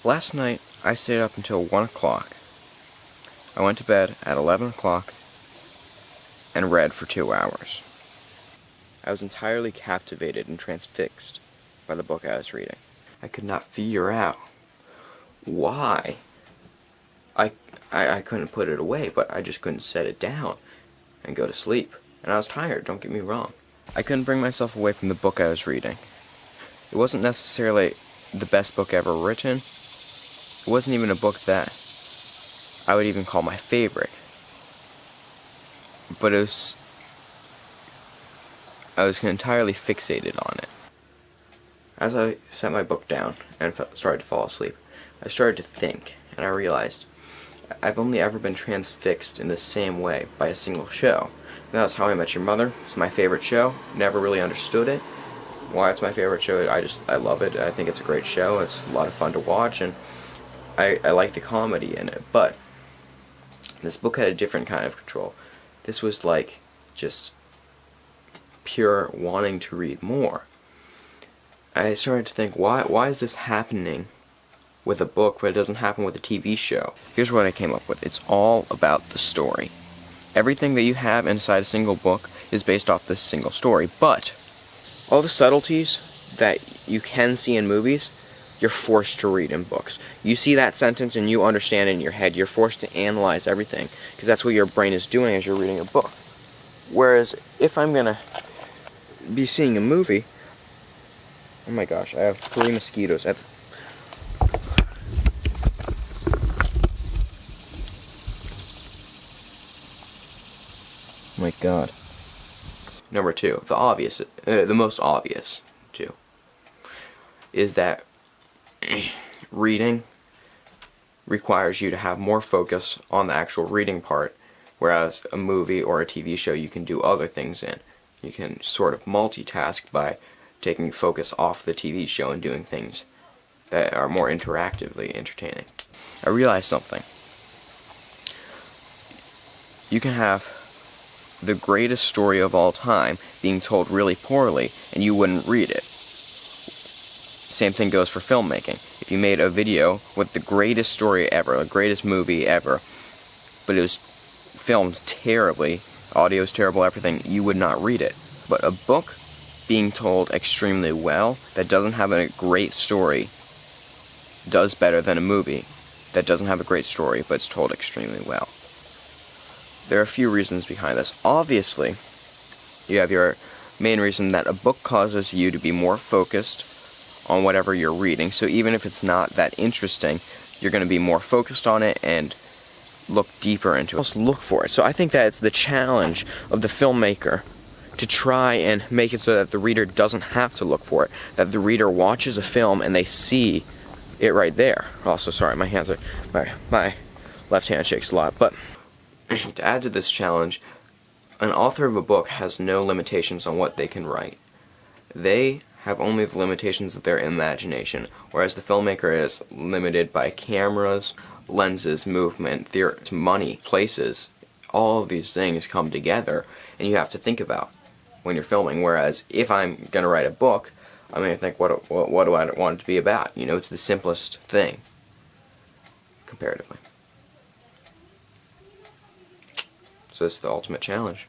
Last night, I stayed up until 1 o'clock. I went to bed at 11 o'clock and read for 2 hours. I was entirely captivated and transfixed by the book I was reading. I could not figure out why. I couldn't put it away, but I just couldn't set it down and go to sleep. And I was tired, don't get me wrong. I couldn't bring myself away from the book I was reading. It wasn't necessarily the best book ever written. It wasn't even a book that I would even call my favorite. But I was entirely fixated on it. As I set my book down and started to fall asleep, I started to think, and I realized I've only ever been transfixed in the same way by a single show. And that was How I Met Your Mother. It's my favorite show. Never really understood it. Why it's my favorite show, I love it. I think it's a great show. It's a lot of fun to watch, and I like the comedy in it. But this book had a different kind of control. This was like just pure wanting to read more. I started to think, why is this happening with a book, but it doesn't happen with a TV show? Here's what I came up with. It's all about the story. Everything that you have inside a single book is based off this single story, but all the subtleties that you can see in movies, you're forced to read in books. You see that sentence and you understand it in your head. You're forced to analyze everything, because that's what your brain is doing as you're reading a book. Whereas, if I'm gonna be seeing a movie, oh my gosh, I have 3 mosquitoes at oh my god. Number 2, the most obvious too, is that reading requires you to have more focus on the actual reading part, whereas a movie or a TV show you can do other things in. You can sort of multitask by taking focus off the TV show and doing things that are more interactively entertaining. I realized something. You can have the greatest story of all time being told really poorly, and you wouldn't read it. Same thing goes for filmmaking. If you made a video with the greatest story ever, the greatest movie ever, but it was filmed terribly, audio's terrible, everything, you would not read it. But a book being told extremely well, that doesn't have a great story, does better than a movie that doesn't have a great story, but it's told extremely well. There are a few reasons behind this. Obviously, you have your main reason that a book causes you to be more focused on whatever you're reading, so even if it's not that interesting, you're going to be more focused on it and look deeper into it. Just look for it. So I think that it's the challenge of the filmmaker to try and make it so that the reader doesn't have to look for it, that the reader watches a film and they see it right there. Also, sorry, my left hand shakes a lot, but to add to this challenge, an author of a book has no limitations on what they can write. They have only the limitations of their imagination, whereas the filmmaker is limited by cameras, lenses, movement, theories, money, places. All of these things come together, and you have to think about when you're filming. Whereas if I'm going to write a book, I'm going to think, what do I want it to be about? You know, it's the simplest thing, comparatively. So it's the ultimate challenge.